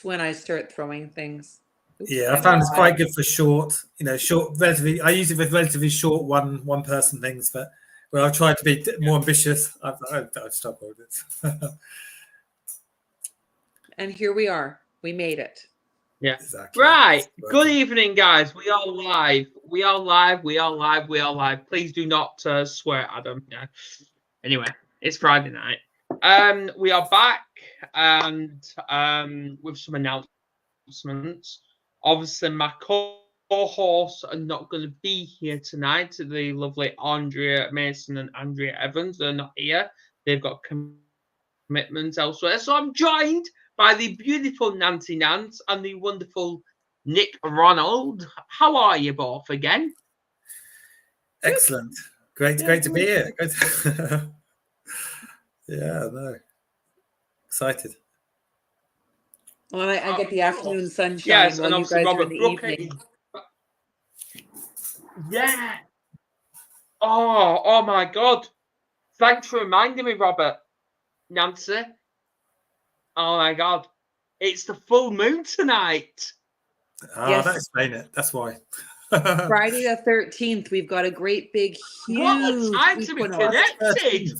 when I start throwing things. Oops, yeah, I found it's quite good for short, relatively. I use it with relatively short one person things, but when I've tried to be more ambitious, I've struggled with it. And here we are. We made it. Yeah. Exactly. Right. Good evening, guys. We are live. We are live. Please do not swear, Adam. Yeah. Anyway, it's Friday night. We are back and with some announcements. Obviously, my co-hosts are not going to be here tonight. The lovely Andrea Mason and Andrea Evans, they're not here. They've got commitments elsewhere. So I'm joined by the beautiful Nancy Nance and the wonderful Nick Ronald. How are you both again? Excellent. Great to be here. Yeah, no. Excited. Well, I get the afternoon sunshine. Yes, while and you guys Robert are in the evening. Yeah. Oh my God. Thanks for reminding me, Robert. Nancy. Oh my God. It's the full moon tonight. Yes. That explains it. That's why. Friday the 13th, we've got a great big huge what a time to be connected.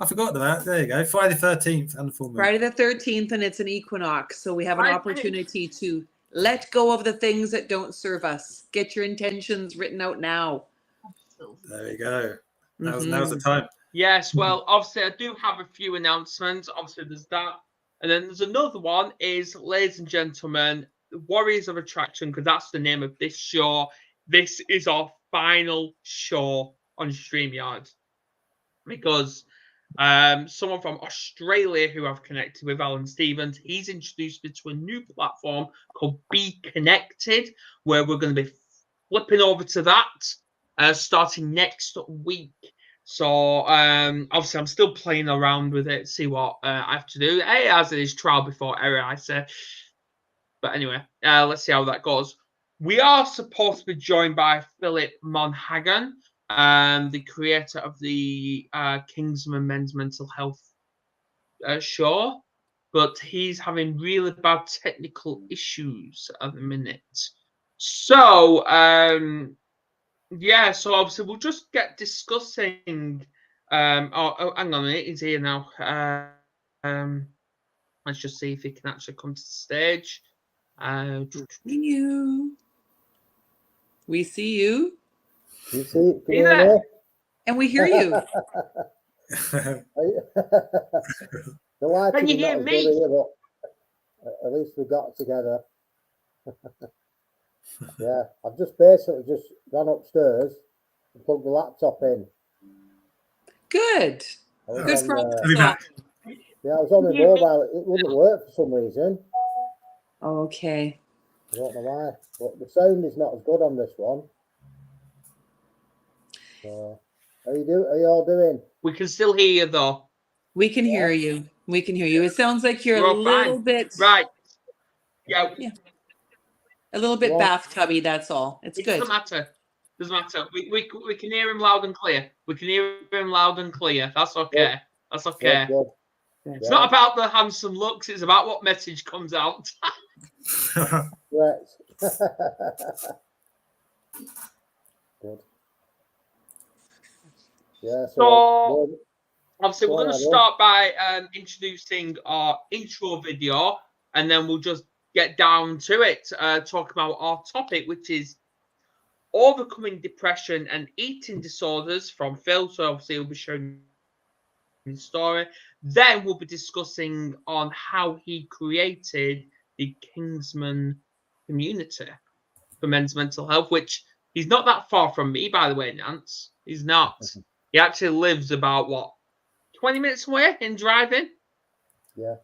I forgot that. There you go. Friday the 13th and the full moon. Friday the 13th, and it's an equinox. So we have an opportunity to let go of the things that don't serve us. Get your intentions written out now. There you go. Now's the time. Yes, well, obviously, I do have a few announcements. Obviously, there's that. And then there's another one is, ladies and gentlemen, Warriors of Attraction, because that's the name of this show. This is our final show on StreamYard. Because someone from Australia who I've connected with, Alan Stevens, he's introduced me to a new platform called Be Connected, where we're going to be flipping over to that starting next week. So obviously I'm still playing around with it, see what I have to do. As it is trial before error, I say. But anyway, let's see how that goes. We are supposed to be joined by Philip Monaghan, the creator of the Kingsmen Men's Mental Health show, but he's having really bad technical issues at the minute. So, yeah, so obviously we'll just get discussing. Hang on a minute, he's here now. Let's just see if he can actually come to the stage. We see you. You see, can you hear? And we hear you. Can you hear me? Here, but at least we got together. Yeah, I've just basically gone upstairs and plugged the laptop in. Good. Good for yeah, I was on my mobile. It wouldn't work for some reason. Okay. I don't know why, but the sound is not as good on this one. So, how you all doing? We can still hear you though. We can hear you. We can hear you. It sounds like you're a little bit right. Yeah. A little bit bathtubby. That's all. It doesn't matter. Doesn't matter. We can hear him loud and clear. We can hear him loud and clear. That's okay. Good. That's okay. Good. It's not about the handsome looks. It's about what message comes out. Right. Good. Yeah. So obviously, we're going to start by introducing our intro video, and then we'll just get down to it. Talk about our topic, which is overcoming depression and eating disorders from Phil. So obviously, we'll be showing the story. Then we'll be discussing on how he created the Kingsmen community for men's mental health, which he's not that far from me, by the way, Nance. He's not. He actually lives about, 20 minutes away in driving? Yeah.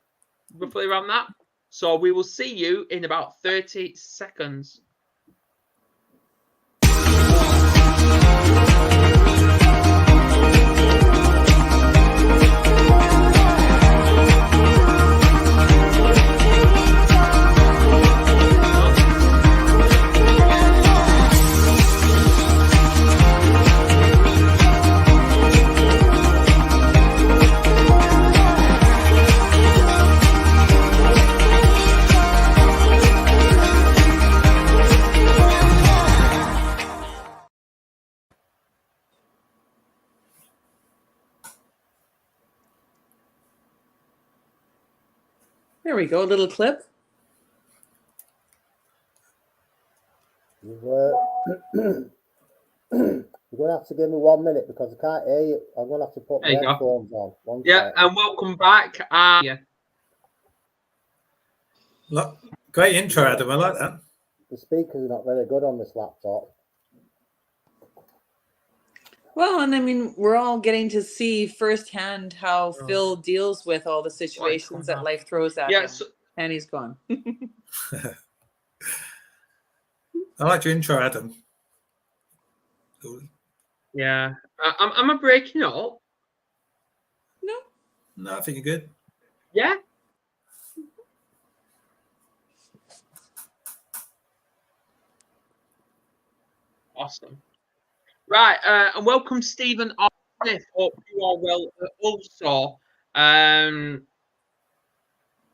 Roughly around that. So we will see you in about 30 seconds. There we go. A little clip. You're going to have to give me 1 minute because I can't hear you. I'm going to have to put my There you go. headphones on. One Yeah, sec. and welcome back. Yeah. Look, great intro, Adam. I like that. The speakers are not very good on this laptop. Well, and I mean, we're all getting to see firsthand how Phil deals with all the situations that life throws at him. So, And he's gone. I like your intro, Adam. yeah. Am I breaking up? No, I think you're good. Yeah. Awesome. Right, and welcome Stephen R. Smith. Hope you are well also.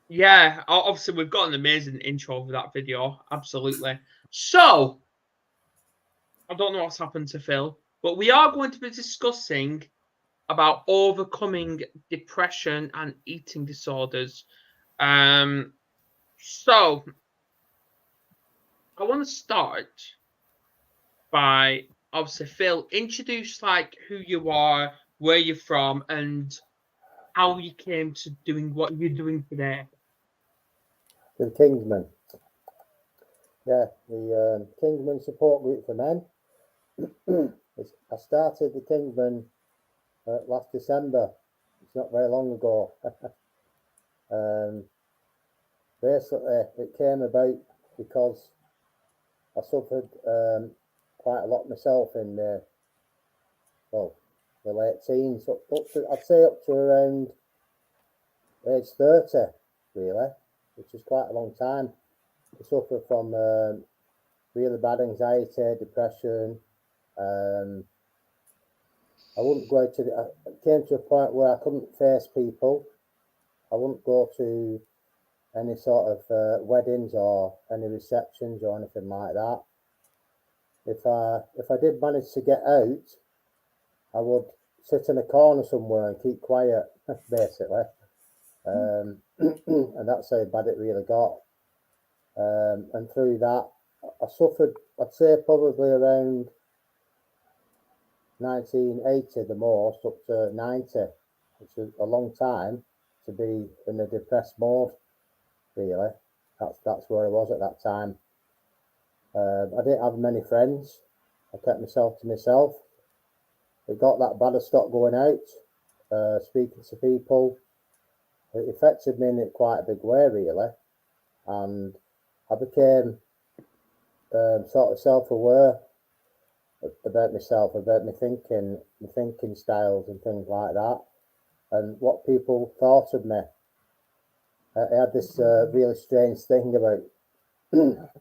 Yeah, obviously we've got an amazing intro for that video. Absolutely. So, I don't know what's happened to Phil, but we are going to be discussing about overcoming depression and eating disorders. So I want to start by obviously Phil, introduce like who you are, where you're from, and how you came to doing what you're doing today. The Kingsmen. Yeah, the Kingsmen support group for men. I started the Kingsmen last December. It's not very long ago. Basically, it came about because I suffered quite a lot myself in the late teens, I'd say up to around age 30, really, which is quite a long time. I suffered from really bad anxiety, depression. I wouldn't go to I came to a point where I couldn't face people. I wouldn't go to any sort of weddings or any receptions or anything like that. If I did manage to get out, I would sit in a corner somewhere and keep quiet, basically. And that's how bad it really got. And through that, I suffered, I'd say probably around 1980 the most, up to 90, which is a long time to be in a depressed mode, really. That's where I was at that time. I didn't have many friends. I kept myself to myself. It got that bad I stopped going out, speaking to people. It affected me in quite a big way, really. And I became sort of self-aware about myself, about my thinking styles and things like that, and what people thought of me. I had this really strange thing about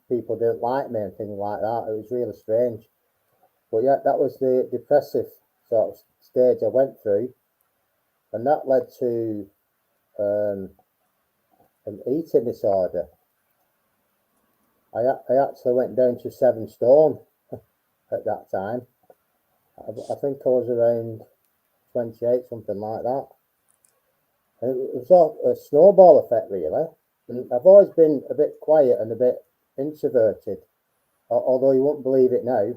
people didn't like me and things like that. It was really strange. But yeah, that was the depressive sort of stage I went through, and that led to an eating disorder. I actually went down to 7 stone at that time. I think I was around 28, something like that. And it was all a snowball effect, really. And I've always been a bit quiet and a bit introverted, although you won't believe it now.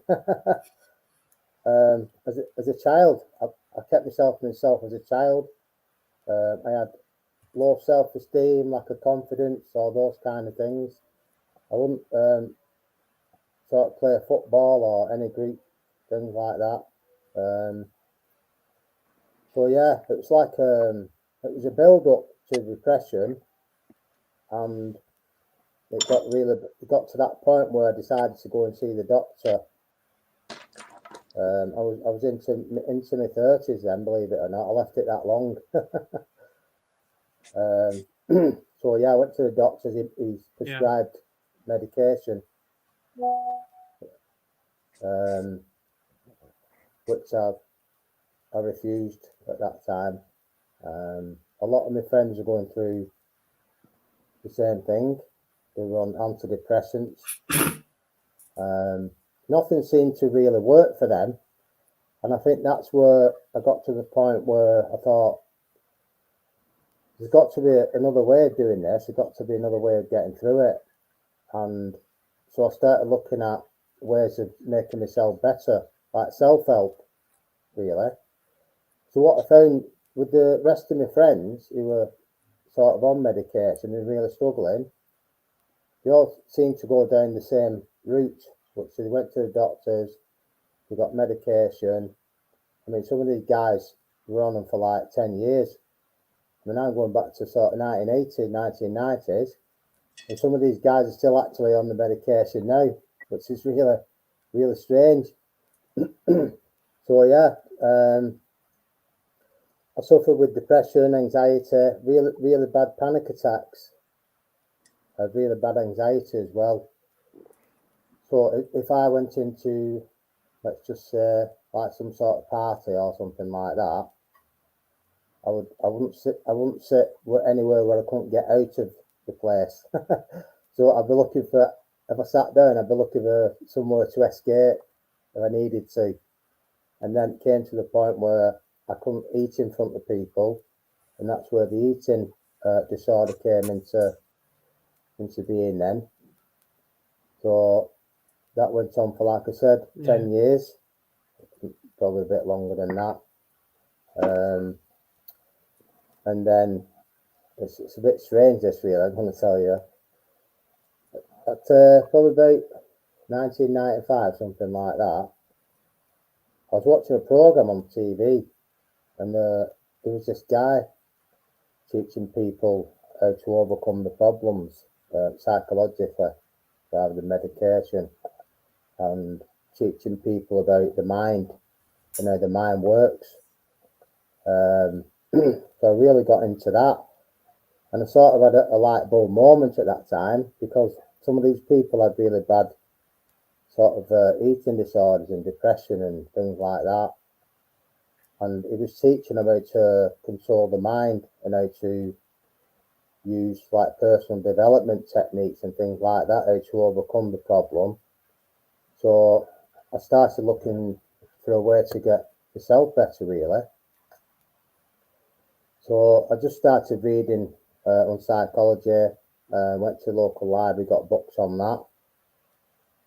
As a child, I kept myself to myself as a child. I had low self-esteem, lack of confidence, all those kind of things. I wouldn't sort of play football or any group things like that. So yeah, it was like it was a build-up to depression, and it got to that point where I decided to go and see the doctor. I was into my 30s then, believe it or not. I left it that long. So yeah, I went to the doctor's. He's prescribed medication, which I refused at that time. A lot of my friends are going through the same thing. They were on antidepressants. Nothing seemed to really work for them. And I think that's where I got to the point where I thought, there's got to be another way of doing this. There's got to be another way of getting through it. And so I started looking at ways of making myself better, like self-help, really. So what I found with the rest of my friends who were sort of on medication and really struggling, they all seemed to go down the same route, which they went to the doctors, they got medication. I mean, some of these guys were on them for like 10 years. I mean, I'm going back to sort of 1980s, 1990s, and some of these guys are still actually on the medication now, which is really, really strange. So yeah, I suffered with depression, anxiety, really bad panic attacks. I had really bad anxiety as well. So if I went into, let's just say, like some sort of party or something like that, I wouldn't sit anywhere where I couldn't get out of the place. So I'd be looking for, if I sat down, I'd be looking for somewhere to escape if I needed to. And then it came to the point where I couldn't eat in front of people, and that's where the eating disorder came into being then. So that went on for, like I said, 10 years, probably a bit longer than that. And then it's a bit strange, this really, I'm going to tell you. At probably about 1995, something like that, I was watching a program on TV, and there was this guy teaching people how to overcome the problems psychologically rather than medication, and teaching people about the mind and how the mind works. So I really got into that, and I sort of had a light bulb moment at that time, because some of these people had really bad sort of eating disorders and depression and things like that. And he was teaching them how to control the mind and how to use like personal development techniques and things like that, how to overcome the problem. So I started looking for a way to get myself better, really. So I just started reading on psychology, went to the local library, got books on that,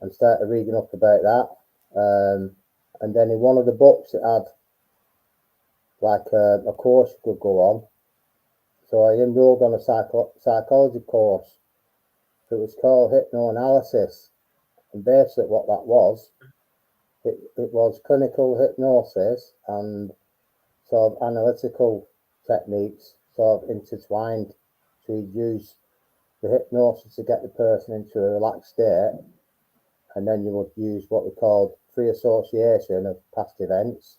and started reading up about that. And then in one of the books, it had like a course you could go on. So I enrolled on a psychology course that was called hypnoanalysis. And basically what that was, it was clinical hypnosis and sort of analytical techniques sort of intertwined. So you'd use the hypnosis to get the person into a relaxed state, and then you would use what we called free association of past events.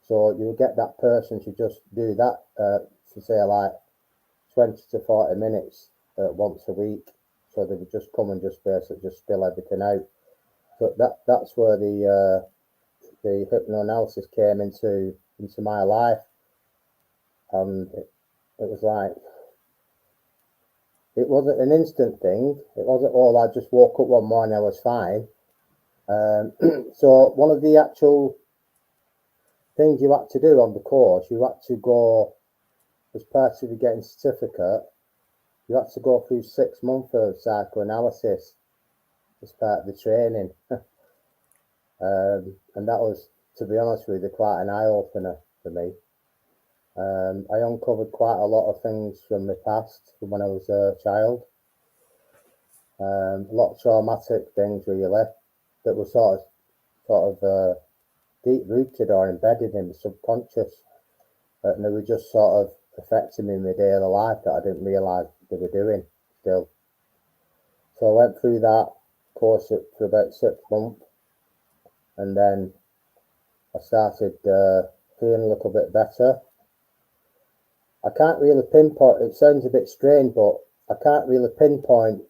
So you would get that person to just do that, to say like 20 to 40 minutes once a week. So they would just come and just basically just spill everything out. So that's where the hypnoanalysis came into my life, and it was like, it wasn't an instant thing. It wasn't all I just woke up one morning, I was fine. So one of the actual things you had to do on the course, you had to go, as part of the getting certificate, you had to go through 6 months of psychoanalysis as part of the training. And that was, to be honest with you, quite an eye-opener for me. I uncovered quite a lot of things from the past, from when I was a child. A lot of traumatic things, really, that were sort of deep-rooted or embedded in the subconscious, and they were just sort of affecting me in my daily life that I didn't realise they were doing still. So I went through that course for about 6 months, and then I started feeling a little bit better. I can't really pinpoint, it sounds a bit strange, but I can't really pinpoint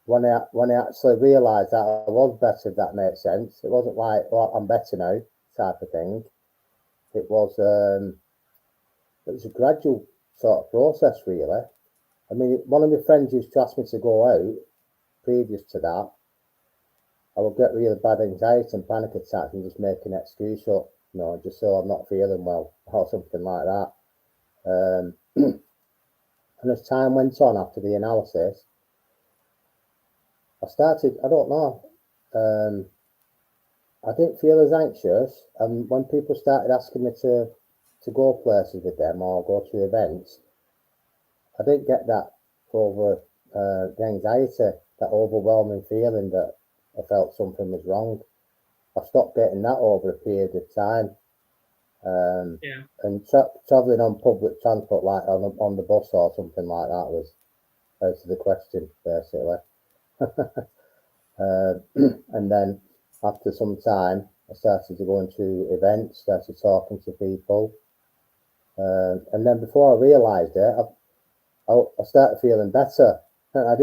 when I actually realised that I was better, if that makes sense. It wasn't like, well, I'm better now type of thing. It was a gradual sort of process, really. I mean, one of my friends used to ask me to go out previous to that. I would get really bad anxiety and panic attacks and just make an excuse up, just so I'm not feeling well or something like that. and as time went on after the analysis, I don't know, I didn't feel as anxious. And when people started asking me to go places with them or go to events, I didn't get that over the anxiety, that overwhelming feeling that I felt something was wrong. I stopped getting that over a period of time. And traveling on public transport, like on the bus or something like that, was out of the question, basically. And then after some time, I started to go into events, started talking to people, and then before I realised it, I started feeling better. And I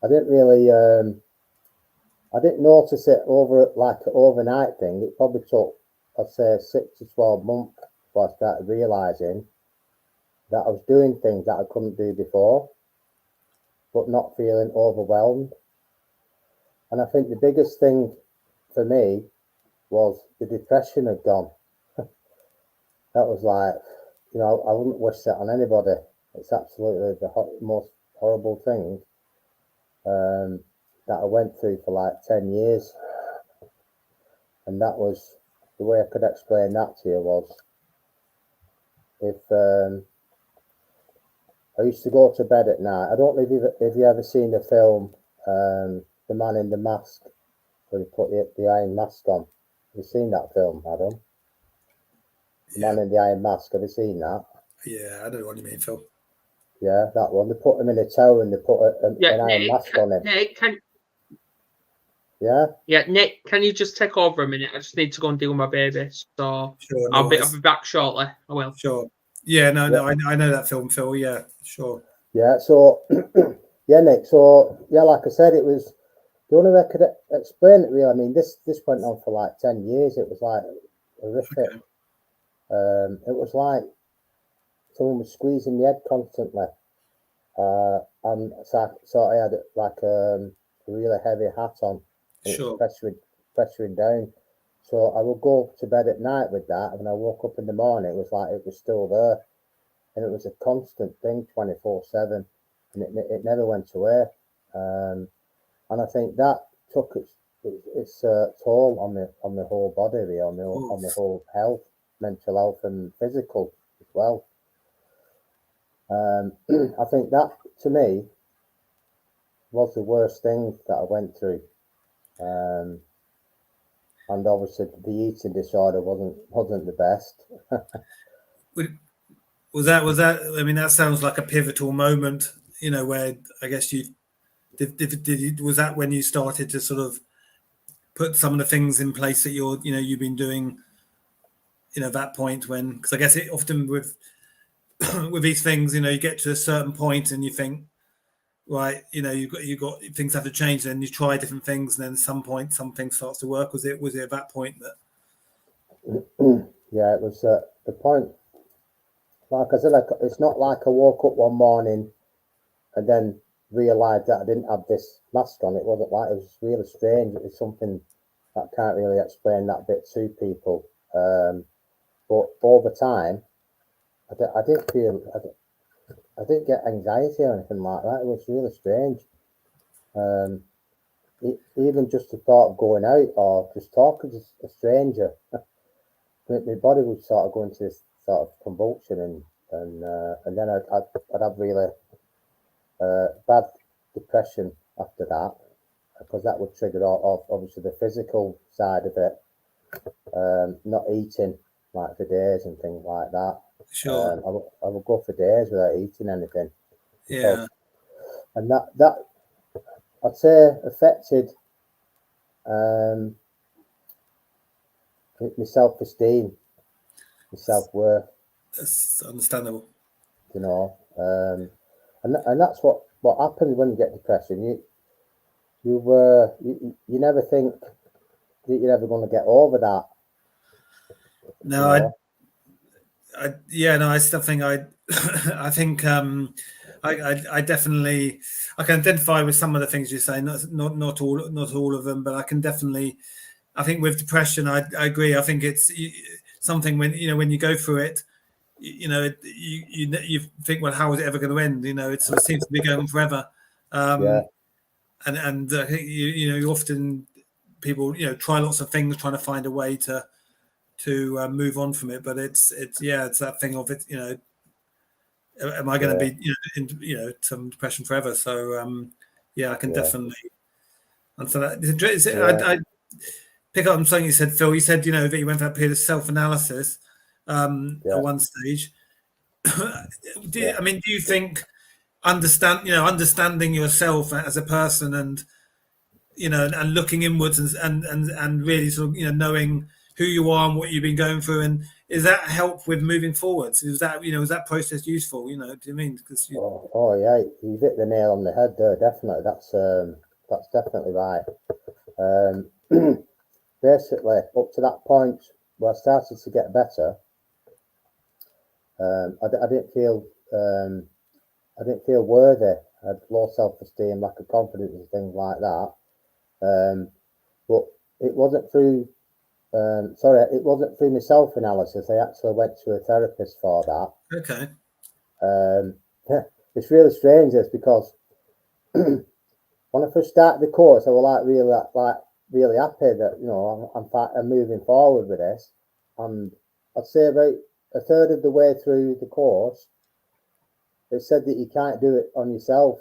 didn't really, I didn't notice it over like an overnight thing. It probably took, I'd say, 6 to 12 months before I started realising that I was doing things that I couldn't do before, but not feeling overwhelmed. And I think the biggest thing for me was the depression had gone. That was like, you know, I wouldn't wish that on anybody. It's absolutely the most horrible thing that I went through for like 10 years. And that was, the way I could explain that to you was, if I used to go to bed at night. I don't know if you ever seen the film The Man in the Mask, where he put the iron mask on. Have you seen that film, Adam? The Man in the Iron Mask, have you seen that? Yeah, I don't know what you mean, Phil. Yeah, that one. They put him in a tower and they put an iron mask on him. Nick, Yeah? Yeah, Nick, can you just take over a minute? I just need to go and deal with my baby. So Sure, I'll be back shortly. I will. Sure. Yeah, no, I know that film, Phil. Yeah, sure. Yeah, so, yeah, Nick. So, yeah, like I said, it was, the only way I could explain it really, I mean, this went on for like 10 years. It was like horrific. Okay. It was like someone was squeezing the head constantly. And so I had like a really heavy hat on. Sure. Pressuring down. So I would go to bed at night with that, and when I woke up in the morning, it was like it was still there, and it was a constant thing, 24/7, and it never went away. And I think that took its toll on the whole body, really, on the whole health, mental health, and physical as well. I think that, to me, was the worst thing that I went through. And obviously the eating disorder wasn't the best. Was that? I mean, that sounds like a pivotal moment. You know, where I guess you was that when you started to sort of put some of the things in place that you've been doing. You know, that point when, because I guess it often with these things, you know, you get to a certain point and you think, right, you know, you've got things have to change, and you try different things, and then at some point something starts to work. Was it at that point that? Yeah, it was the point. Like I said, it's not like I woke up one morning and then realised that I didn't have this mask on. It wasn't like, it was really strange. It was something that I can't really explain that bit to people. But over time, I didn't feel, I didn't get anxiety or anything like that. It was really strange. Even just the thought of going out or just talking to a stranger, my body would sort of go into this sort of convulsion, and then I'd have really bad depression after that, because that would trigger off obviously the physical side of it, not eating like for days and things like that. Sure. I would go for days without eating anything. Yeah. And that I'd say affected my self-esteem, my self-worth. That's understandable. You know, and that's what happens when you get depression. You never think that you're ever going to get over that. No, you know? I still think I think I definitely, I can identify with some of the things you say. Not all of them, but I can definitely. I think with depression, I agree. I think it's something when you go through it, you think, well, how is it ever going to end? It sort of seems to be going on forever. Yeah. And you often people try lots of things, trying to find a way to move on from it. But it's that thing of it. Am I going to be in some depression forever? So I can definitely answer that. I pick up on something you said, Phil. You said that you went through that period of self-analysis at one stage. Do you think understanding yourself as a person and and looking inwards and really sort of knowing who you are and what you've been going through, and is that help with moving forwards? Is that process useful? Do you mean? Because yeah, you hit the nail on the head there. Definitely, that's definitely right. Basically, up to that point where I started to get better, I didn't feel worthy. I had low self-esteem, lack of confidence, and things like that. But it wasn't through. It wasn't through my self-analysis. I actually went to a therapist for that. Okay. It's really strange, this, because when I first started the course, I was really happy that I'm moving forward with this, and I'd say about a third of the way through the course, it said that you can't do it on yourself.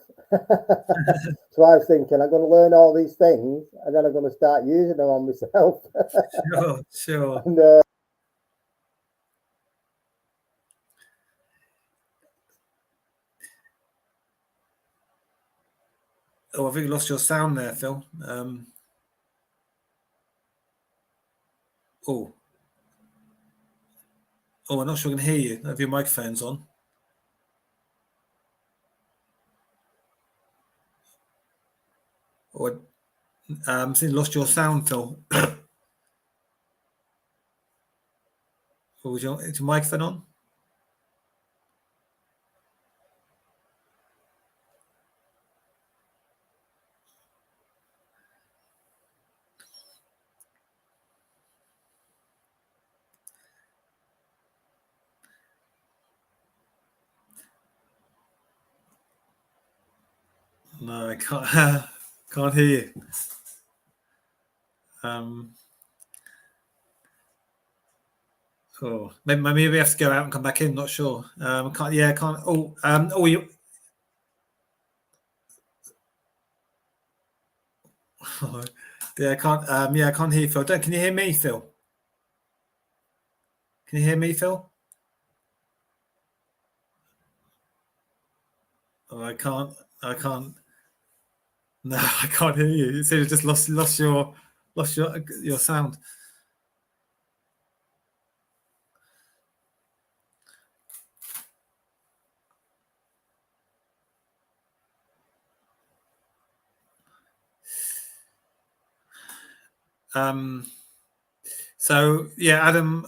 So I was thinking, I'm going to learn all these things, and then I'm going to start using them on myself. Sure. And, I think you lost your sound there, Phil. I'm not sure I can hear you. Have your microphones on? Or so you lost your sound, Phil. Or is your microphone on? No, I can't. Can't hear you. Maybe we have to go out and come back in. Not sure. Can't. Yeah, can't. You. Yeah, I can't. I can't hear you, Phil. Can you hear me, Phil? Can you hear me, Phil? Oh, I can't. No, I can't hear you. So you just lost your sound. So yeah, Adam.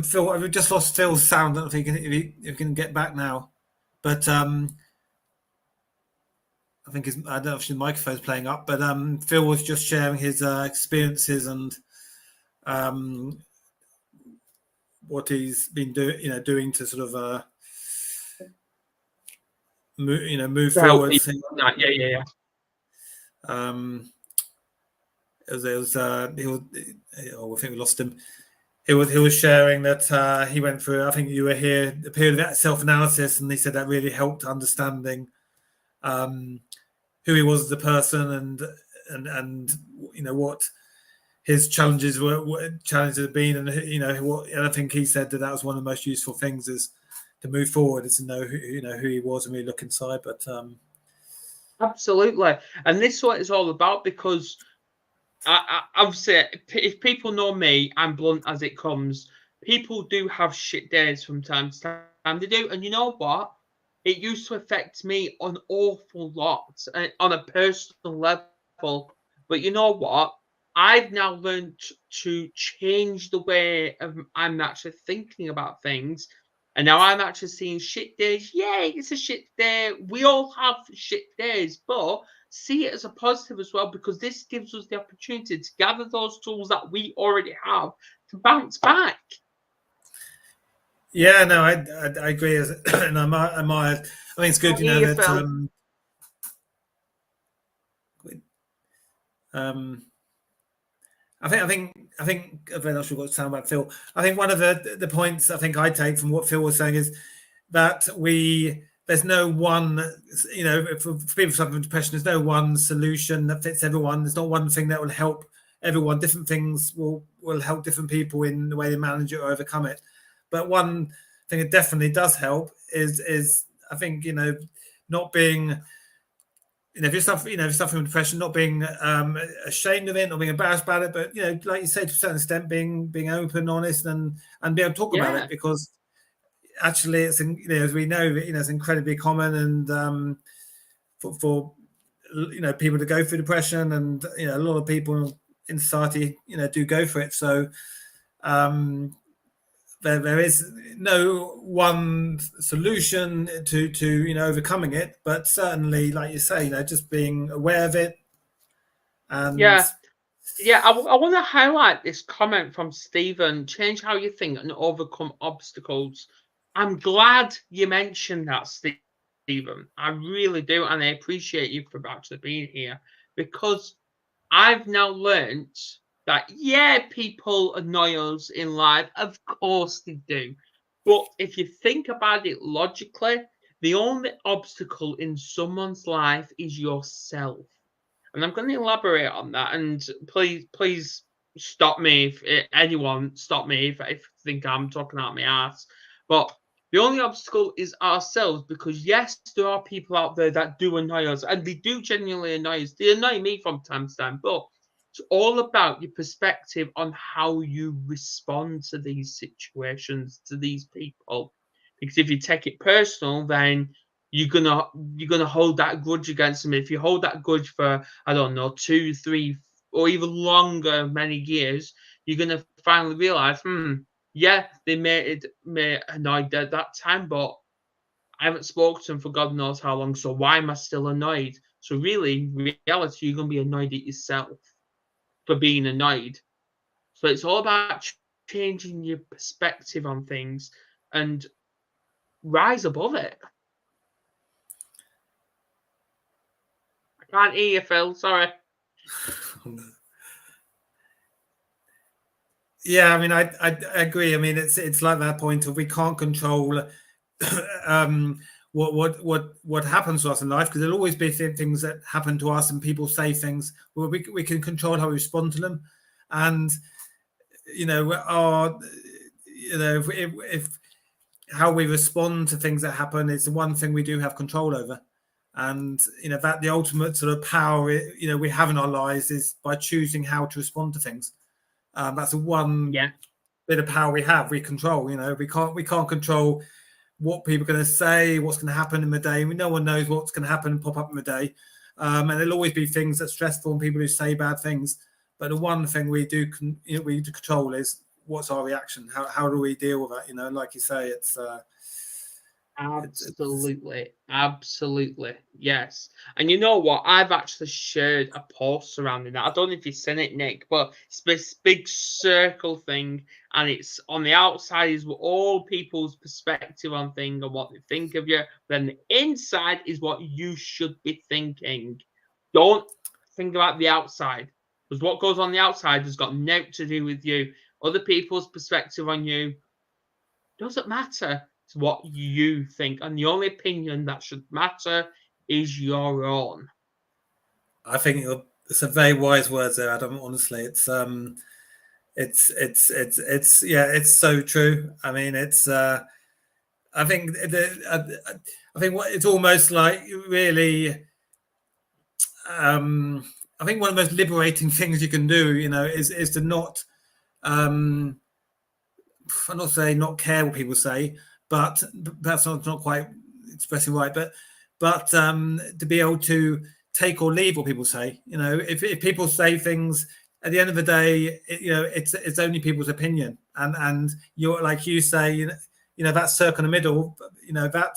Phil, we've just lost Phil's sound. I don't know if you can get back now, but I think I don't know if the microphone's playing up, but Phil was just sharing his experiences and what he's been doing to sort of move forward. Yeah. I think we lost him. He was sharing that he went through. I think you were here a period of self-analysis, and he said that really helped understanding who he was as a person and what his challenges have been, and and I think he said that was one of the most useful things is to move forward, is to know who he was and really look inside. But absolutely, and this is what it's all about, because I obviously, if people know me, I'm blunt as it comes. People do have shit days from time to time. They do, and you know what? It used to affect me an awful lot on a personal level. But you know what? I've now learned to change the way I'm actually thinking about things. And now I'm actually seeing shit days. Yay, it's a shit day. We all have shit days, but see it as a positive as well, because this gives us the opportunity to gather those tools that we already have to bounce back. Yeah, no, I agree. And I think it's good, you know, Yeah, that Phil. um, I think I'm not sure what to say about Phil. I think one of the points I think I take from what Phil was saying is that there's no one, you know, for people suffering from depression, there's no one solution that fits everyone. There's not one thing that will help everyone. Different things will help different people in the way they manage it or overcome it. But one thing that definitely does help is I think, you know, not being, you know, if you're suffering from depression, not being ashamed of it, not being embarrassed about it, but, you know, like you say, to a certain extent, being open, honest, and being able to talk about Yeah. it, because actually it's, you know, as we know, you know, it's incredibly common, and for you know, people to go through depression, and, you know, a lot of people in society, you know, do go for it. So there is no one solution to you know, overcoming it, but certainly, like you say, you know, just being aware of it. And Yeah. Yeah, I want to highlight this comment from Stephen. Change how you think and overcome obstacles. I'm glad you mentioned that, Stephen. I really do, and I appreciate you for actually being here, because I've now learnt that, yeah, people annoy us in life. Of course they do. But if you think about it logically, the only obstacle in someone's life is yourself. And I'm going to elaborate on that. And please stop me if anyone stop me if you think I'm talking out my ass. But the only obstacle is ourselves, because yes, there are people out there that do annoy us, and they do genuinely annoy us. They annoy me from time to time, but it's all about your perspective on how you respond to these situations, to these people. Because if you take it personal, then you're gonna hold that grudge against them. If you hold that grudge for, I don't know, 2, 3, or even longer, many years, you're gonna finally realize, yeah, they made me annoyed at that time, but I haven't spoken to them for God knows how long. So why am I still annoyed? So really, in reality, you're gonna be annoyed at yourself for being annoyed. So it's all about changing your perspective on things and rise above it. I can't hear you, Phil. Sorry. yeah, I mean, I agree. I mean, it's like that point of we can't control um, what happens to us in life, because there'll always be things that happen to us, and people say things. Well, we can control how we respond to them, and, you know, if how we respond to things that happen is the one thing we do have control over. And, you know, that the ultimate sort of power, you know, we have in our lives is by choosing how to respond to things. That's the one Yeah. bit of power we have. We control, you know, we can't control what people are going to say, what's going to happen in the day. No one knows what's going to happen and pop up in the day. And there'll always be things that's stressful and people who say bad things. But the one thing we do control is what's our reaction. How do we deal with that? You know, and like you say, it's Absolutely. Absolutely. Yes. And you know what? I've actually shared a post surrounding that. I don't know if you've seen it, Nick, but it's this big circle thing. And it's on the outside is all people's perspective on things and what they think of you. Then the inside is what you should be thinking. Don't think about the outside, because what goes on the outside has got nothing to do with you. Other people's perspective on you doesn't matter. It's what you think, and the only opinion that should matter is your own. I think it's a very wise words there, Adam. Honestly, yeah, it's so true. I mean, I think I think what it's almost like really. I think one of the most liberating things you can do, you know, is to not. I'm not saying not care what people say, but that's not quite expressing right. But to be able to take or leave what people say. You know, if people say things, at the end of the day, you know, it's only people's opinion, and you're, like you say, you know, that circle in the middle, you know, that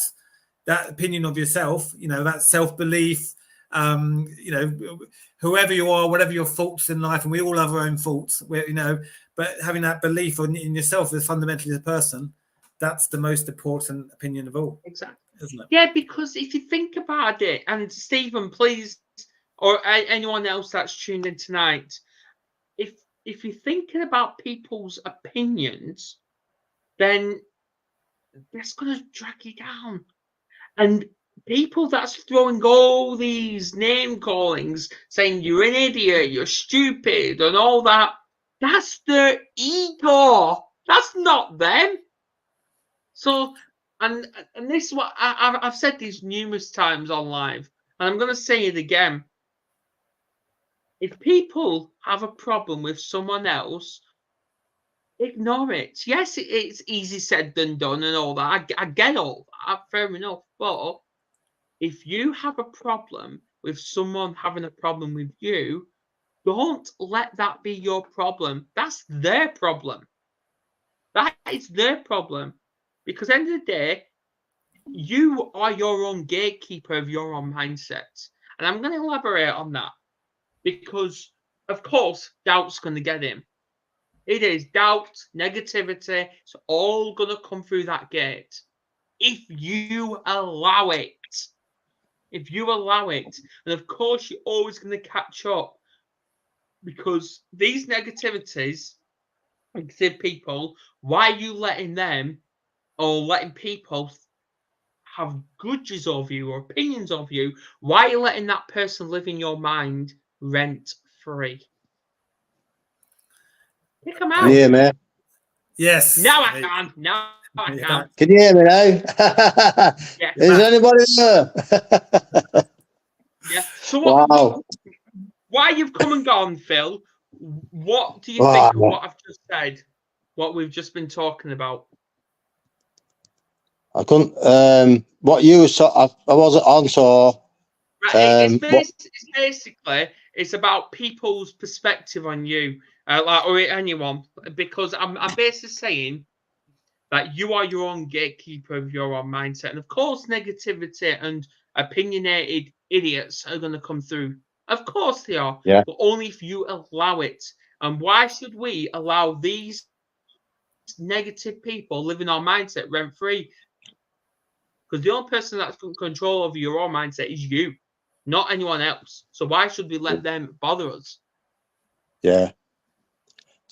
opinion of yourself, you know, that self-belief, you know, whoever you are, whatever your faults in life, and we all have our own faults, you know, but having that belief in yourself as fundamentally as a person, that's the most important opinion of all, Exactly. isn't it? Yeah, because if you think about it, and Stephen, please, or anyone else that's tuned in tonight, if you're thinking about people's opinions, then that's going to drag you down. And people that's throwing all these name callings, saying you're an idiot, you're stupid, and all that, that's their ego. That's not them. So, and this is what I've said these numerous times on live, and I'm going to say it again. If people have a problem with someone else, ignore it. Yes, it's easy said than done and all that. I get all that, fair enough. But if you have a problem with someone having a problem with you, don't let that be your problem. That's their problem. That is their problem. Because at the end of the day, you are your own gatekeeper of your own mindset. And I'm going to elaborate on that. Because, of course, doubt's going to get him. It is doubt, negativity. It's all going to come through that gate. If you allow it. If you allow it. And of course, you're always going to catch up. Because these negativities, negative people, why are you letting them or letting people have grudges of you or opinions of you? Why are you letting that person live in your mind rent free? Pick them out. Can you hear me? Yes. Now I can. Now I You're can. back. Can you hear me now? Yeah. Is anybody there? Yeah. So what? Wow. Why you've come and gone, Phil? What do you Wow. think of what I've just said? What we've just been talking about? I couldn't. What you saw, I wasn't on, so. Right, What, it's basically it's about people's perspective on you, like or anyone, because I'm basically saying that you are your own gatekeeper of your own mindset, and of course, negativity and opinionated idiots are going to come through. Of course, they are, Yeah. but only if you allow it. And why should we allow these negative people live in our mindset rent free? Because the only person that's got control over your own mindset is you, not anyone else. So why should we let them bother us? yeah.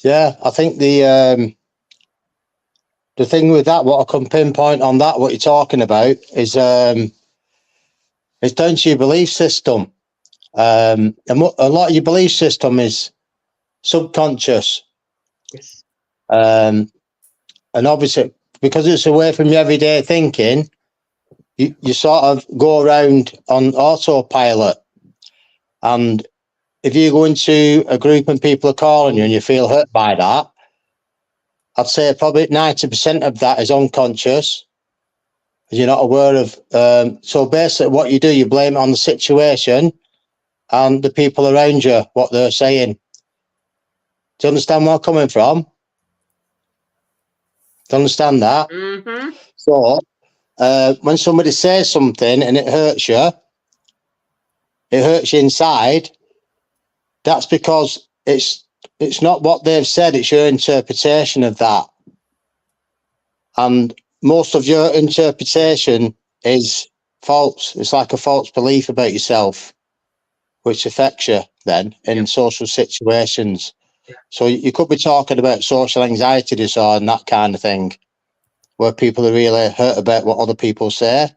Yeah, I think the thing with that, what I can pinpoint on that, what you're talking about, is it's down to your belief system. And a lot of your belief system is subconscious. Yes. And obviously, because it's away from your everyday thinking, you sort of go around on autopilot. And if you go into a group and people are calling you and you feel hurt by that, I'd say probably 90% of that is unconscious. You're not aware of. So basically, what you do, you blame it on the situation and the people around you, what they're saying. Do you understand where I'm coming from? Do you understand that? Mm-hmm. So when somebody says something and it hurts you inside, that's because it's not what they've said, it's your interpretation of that. And most of your interpretation is false. It's like a false belief about yourself, which affects you then in social situations. So you could be talking about social anxiety disorder and that kind of thing, where people are really hurt about what other people say.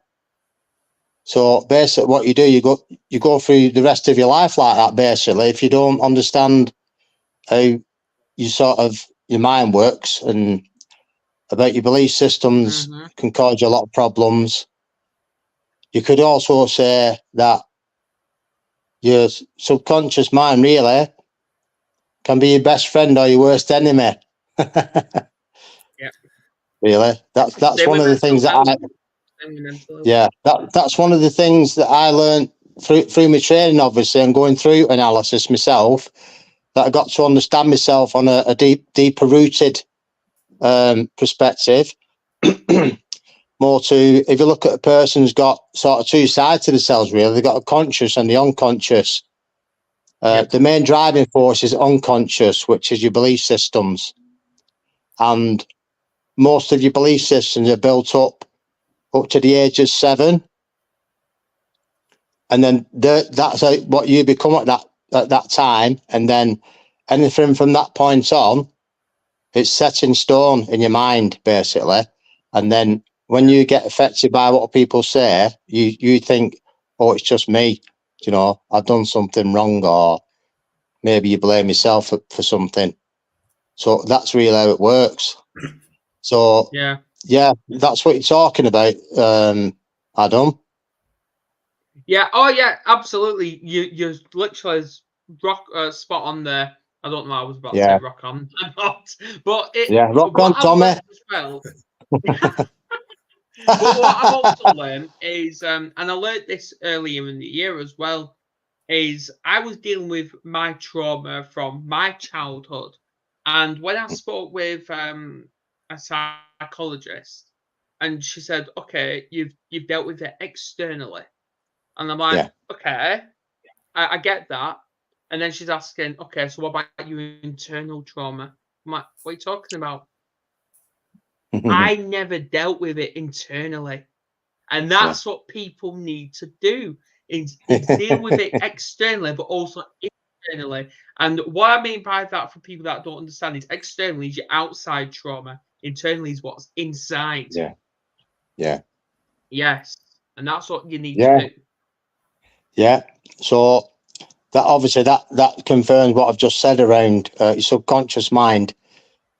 So basically what you do, you go through the rest of your life like that, basically, if you don't understand how your mind works and about your belief systems can cause you a lot of problems. You could also say that your subconscious mind really can be your best friend or your worst enemy. Yeah. Really, that's one of the things that that's one of the things that I learned through my training, obviously, and going through analysis myself, that I got to understand myself on a deeper rooted perspective. More to, if you look at a person who's got sort of two sides to themselves, really, they've got a conscious and the unconscious. The main driving force is unconscious, which is your belief systems. And most of your belief systems are built up to the age of 7. And then that's what you become at that time. And then anything from that point on, it's set in stone in your mind, basically. And then when you get affected by what people say, you think, oh, it's just me. You know, I've done something wrong, or maybe you blame yourself for something. So that's really how it works. So yeah, that's what you're talking about, Adam. Yeah. Oh, yeah. Absolutely. You're literally spot on there. I don't know. I was about to say rock on. I'm not. But rock on, Tommy. As well. But what I've also learned is, and I learned this earlier in the year as well, is I was dealing with my trauma from my childhood, and when I spoke with a psychologist, and she said, "Okay, you've dealt with it externally," and I'm like, "Okay, I get that." And then she's asking, "Okay, so what about your internal trauma?" I'm like, "What are you talking about?" I never dealt with it internally. And that's what people need to do is deal with it externally, but also internally. And what I mean by that for people that don't understand is externally is your outside trauma. Internally is what's inside. Yeah. Yeah. Yes. And that's what you need to do. Yeah. So that obviously that confirms what I've just said around your subconscious mind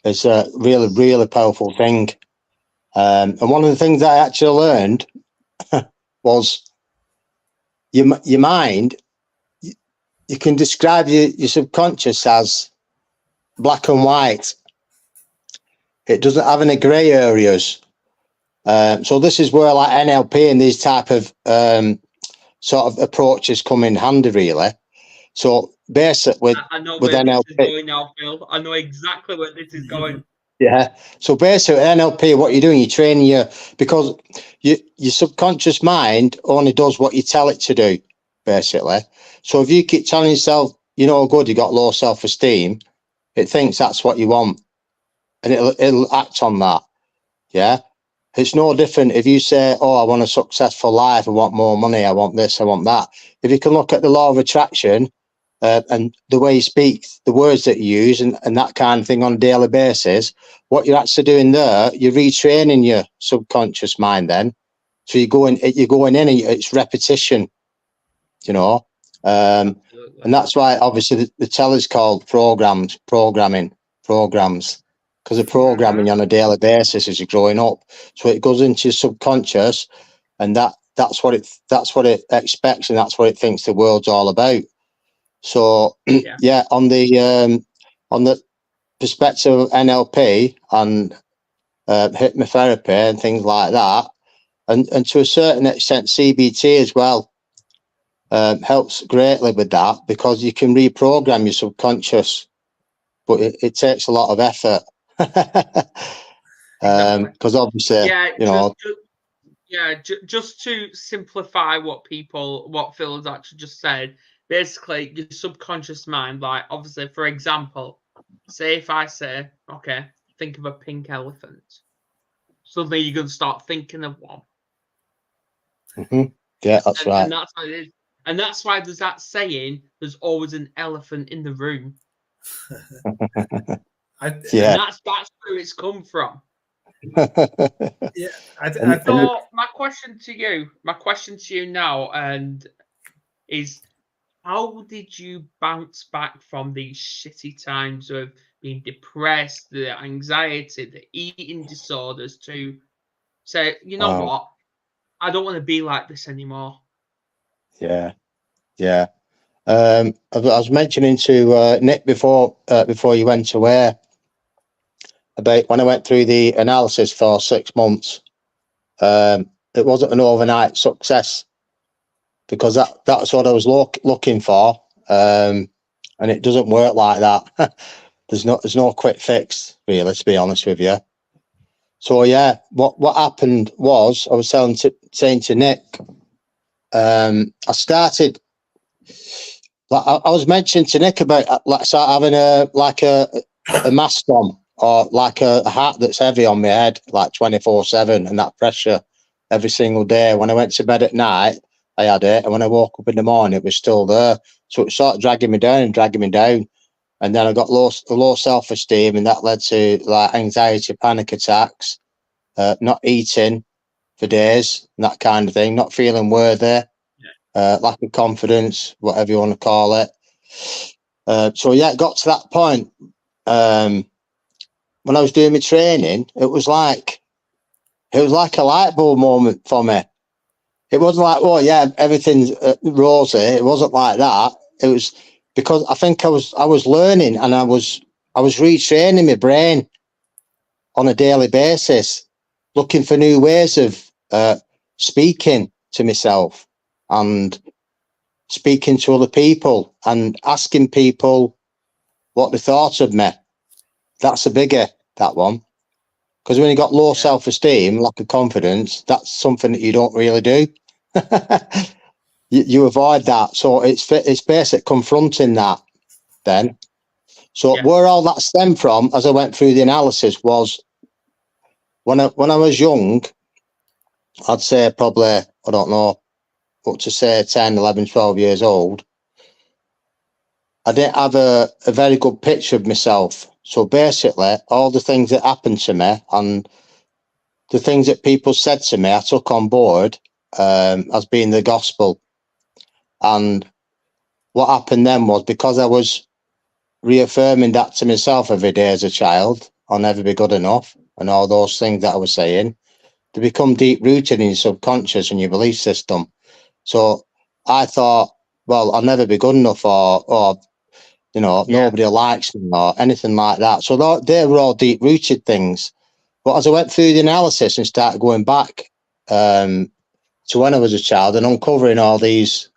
is a really, really powerful thing. And one of the things I actually learned was your mind, you can describe your subconscious as black and white. It doesn't have any grey areas. So this is where like NLP and these type of sort of approaches come in handy, really. So basically, I know with where NLP, this is going now, Phil. I know exactly where this is going. Yeah. So basically, NLP, what you're doing, you're training because your subconscious mind only does what you tell it to do, basically. So if you keep telling yourself, you know, good, you got low self-esteem, it thinks that's what you want, and it'll act on that. Yeah. It's no different if you say, oh, I want a successful life, I want more money, I want this, I want that. If you can look at the law of attraction and the way you speak, the words that you use and that kind of thing on a daily basis, what you're actually doing there, you're retraining your subconscious mind then. So you're going in and it's repetition, you know. And that's why obviously the teller's called programs, because they're programming you on a daily basis as you're growing up. So it goes into your subconscious, and that's what it expects, and that's what it thinks the world's all about. So yeah, on the perspective of NLP and hypnotherapy and things like that, and to a certain extent CBT as well, helps greatly with that, because you can reprogram your subconscious, but it takes a lot of effort. Because obviously, you know. Just to simplify what Phil has actually just said, basically your subconscious mind, like obviously, for example, say if I say, okay, think of a pink elephant, suddenly you're going to start thinking of one. Yeah, that's right. And that's how it is. And that's why there's that saying, there's always an elephant in the room. And that's where it's come from. So my question to you now, and is, how did you bounce back from these shitty times of being depressed, the anxiety, the eating disorders, to say, you know what, I don't want to be like this anymore? Yeah. I was mentioning to Nick before you went away about when I went through the analysis for 6 months. It wasn't an overnight success, because that's what I was looking for, and it doesn't work like that. There's no quick fix, really, to be honest with you. So yeah, what happened was, I was saying to Nick, I started. I was mentioning to Nick about start having a mask on or like a hat that's heavy on my head, like 24/7, and that pressure every single day. When I went to bed at night, I had it, and when I woke up in the morning, it was still there. So it started dragging me down, and then I got low self-esteem, and that led to like anxiety, panic attacks, not eating for days, and that kind of thing, not feeling worthy, lack of confidence, whatever you want to call it. So yeah, it got to that point. When I was doing my training, it was like a light bulb moment for me. It wasn't like, oh yeah, everything's rosy. It wasn't like that. It was because I think I was learning, and I was retraining my brain on a daily basis, looking for new ways of speaking to myself and speaking to other people and asking people what they thought of me. That's a bigger, that one. Because when you got low self-esteem, lack of confidence, that's something that you don't really do. you avoid that. So it's basic confronting that then. So where all that stemmed from, as I went through the analysis, was when I was young, I'd say probably, I don't know, up to say 10, 11, 12 years old, I didn't have a very good picture of myself. So basically, all the things that happened to me and the things that people said to me, I took on board as being the gospel. And what happened then was, because I was reaffirming that to myself every day as a child, I'll never be good enough, and all those things that I was saying, they become deep rooted in your subconscious and your belief system. So I thought, well, I'll never be good enough, or nobody likes me, or anything like that. So they were all deep rooted things. But as I went through the analysis and started going back to when I was a child and uncovering all these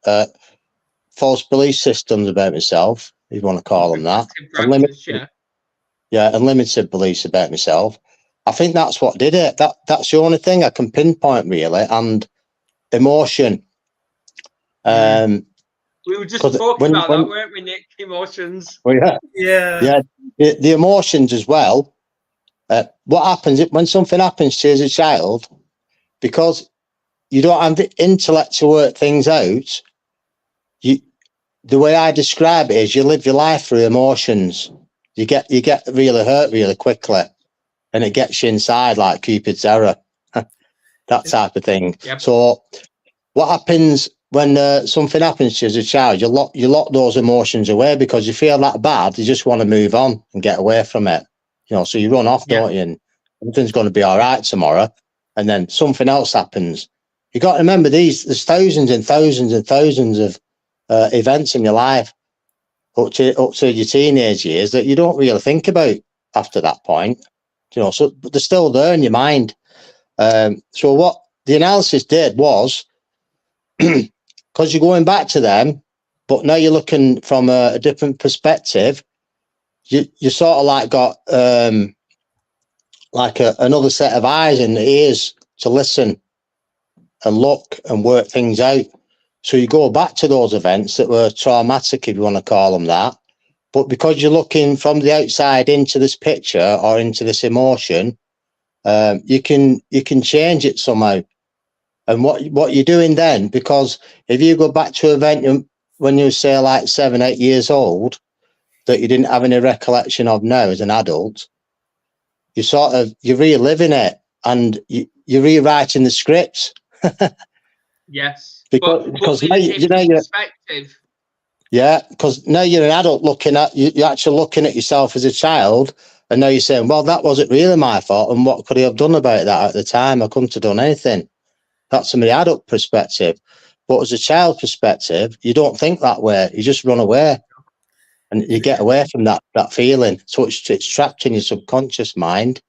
false belief systems about myself, if you want to call them that, unlimited beliefs about myself, I think that's what did it. That's the only thing I can pinpoint, really. And emotion. We were just talking about that, weren't we, Nick? Emotions. Yeah. The emotions as well. What happens when something happens to you as a child, because you don't have the intellect to work things out, the way I describe it is you live your life through emotions. You get really hurt really quickly, and it gets you inside like Cupid's arrow, that type of thing. Yep. So what happens when something happens to you as a child? You lock those emotions away because you feel that bad. You just want to move on and get away from it. So you run off, don't you? And everything's going to be all right tomorrow, and then something else happens. You got to remember there's thousands and thousands and thousands of events in your life up to your teenage years that you don't really think about after that point. So but they're still there in your mind. So what the analysis did was, because you're going back to them, but now you're looking from a different perspective, you sort of like got another set of eyes and ears to listen and look and work things out. So you go back to those events that were traumatic, if you want to call them that, but because you're looking from the outside into this picture or into this emotion, you can change it somehow. And what you're doing then, because if you go back to an event when you were, say, like 7, 8 years old, that you didn't have any recollection of now as an adult, you're reliving it and you're rewriting the scripts. Yes. Because now perspective. Yeah, because now you're an adult you're actually looking at yourself as a child, and now you're saying, well, that wasn't really my fault, and what could I have done about that at the time? I couldn't have done anything. That's from the adult perspective. But as a child perspective, you don't think that way. You just run away, and you get away from that feeling. So it's trapped in your subconscious mind,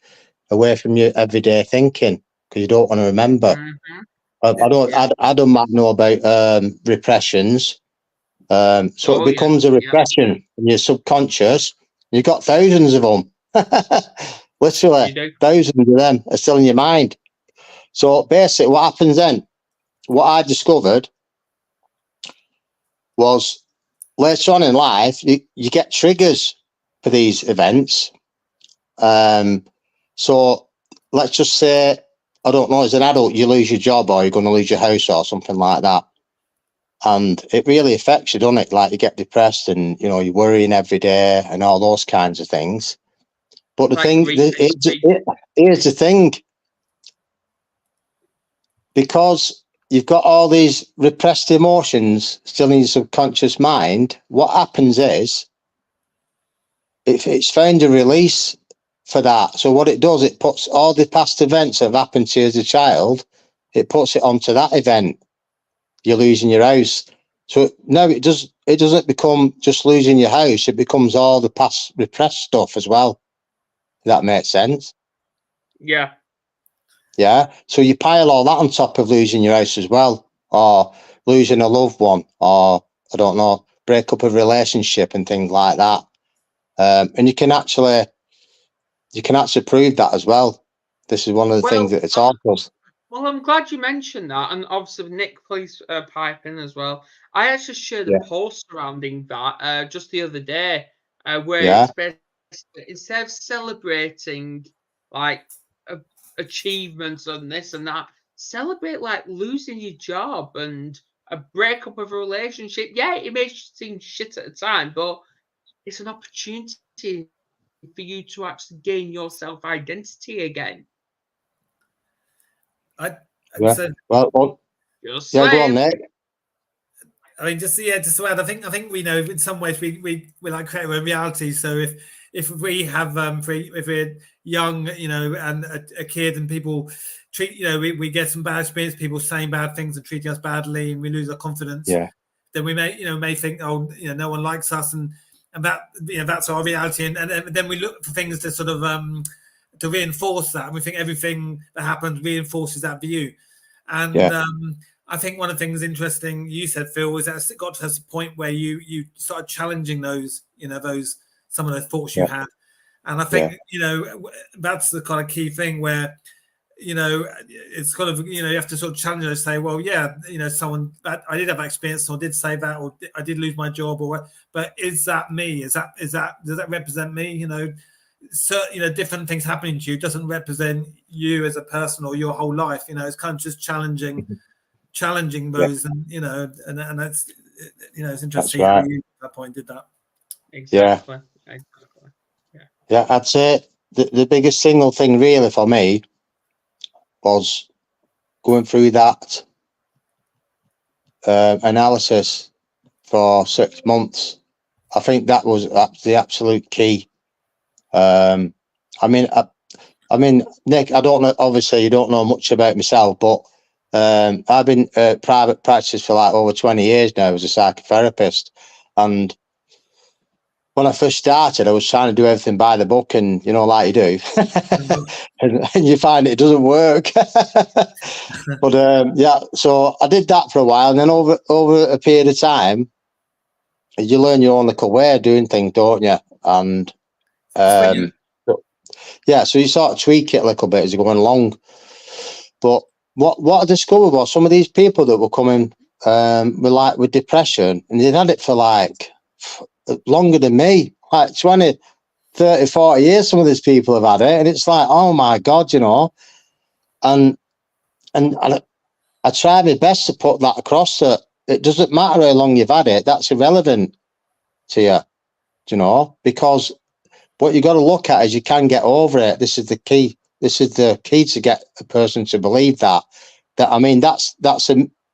away from your everyday thinking, because you don't want to remember. Mm-hmm. Adam might know about repressions. So it becomes a repression in your subconscious. You've got thousands of them. Literally, thousands of them are still in your mind. So basically, what happens then, what I discovered was later on in life, you get triggers for these events. So let's just say, I don't know, as an adult, you lose your job or you're going to lose your house or something like that. And it really affects you, doesn't it? Like you get depressed and, you know, you're worrying every day and all those kinds of things. But the Like thing, here's the thing. Because you've got all these repressed emotions still in your subconscious mind, what happens is, if it's found a release for that. So what it does, it puts all the past events that have happened to you as a child, it puts it onto that event. You're losing your house. So no, it doesn't become just losing your house. It becomes all the past repressed stuff as well. If that makes sense. Yeah. Yeah. So you pile all that on top of losing your house as well, or losing a loved one, or I don't know, break up a relationship and things like that. And you can actually prove that as well. This is one of the things that it's awful. Well, I'm glad you mentioned that, and obviously Nick, please pipe in as well. I actually shared a post surrounding that just the other day, where it's basically, instead of celebrating like achievements and this and that, celebrate like losing your job and a breakup of a relationship. Yeah, it may seem shit at the time, but it's an opportunity for you to actually gain your self-identity again. So, Well, Just yeah, go on, saying. Nick. I mean, just to add, I think we know in some ways we like create a reality. So if we have if we're young, you know, and a kid, and people treat, you know, we get some bad experience, people saying bad things and treating us badly, and we lose our confidence. Yeah. Then we may think, oh, you know, no one likes us, and that, you know, that's our reality, and then we look for things to sort of to reinforce that, and we think everything that happens reinforces that view, and I think one of the things interesting you said, Phil, was that it got to a point where you started challenging those, you know, some of the thoughts you had, and I think you know, that's the kind of key thing where, you know, it's kind of, you know, you have to sort of challenge and say, well, yeah, you know, I did have that experience, or did say that, or I did lose my job, but is that me? Does that represent me? You know, so, you know, different things happening to you doesn't represent you as a person or your whole life. You know, it's kind of just challenging those, and you know, and that's, you know, it's interesting how you at that point did that. Exactly. Yeah, I'd say the biggest single thing really for me was going through that analysis for 6 months. I think that was the absolute key. I mean, Nick, I don't know. Obviously, you don't know much about myself, but I've been private practice for like over 20 years now as a psychotherapist, and when I first started, I was trying to do everything by the book, and you know, like you do, and you find it doesn't work. But yeah, so I did that for a while, and then over a period of time, you learn your own little way of doing things, don't you? And yeah, so you sort of tweak it a little bit as you're going along. But what I discovered was some of these people that were coming with depression, and they'd had it for like longer than me, like 20, 30, 40 years. Some of these people have had it, and it's like, oh my God, you know. And I try my best to put that across, that it doesn't matter how long you've had it, that's irrelevant to you, you know, because what you got to look at is you can get over it. This is the key. This is the key to get a person to believe that. I mean, that's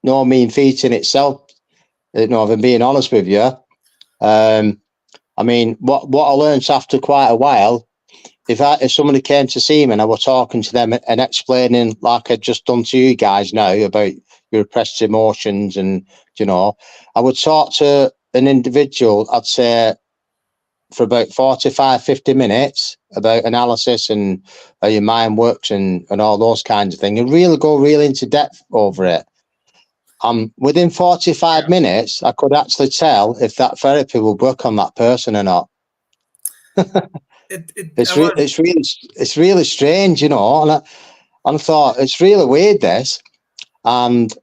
no mean feat in itself. You know, if I'm being honest with you. I mean, what I learned after quite a while, if somebody came to see me and I was talking to them and explaining, like I'd just done to you guys now, about your repressed emotions, and you know, I would talk to an individual, I'd say, for about 45, 50 minutes about analysis and how your mind works and all those kinds of things, and really go really into depth over it. Within 45 minutes, I could actually tell if that therapy would work on that person or not. It's really strange, you know, and I thought it's really weird, this. And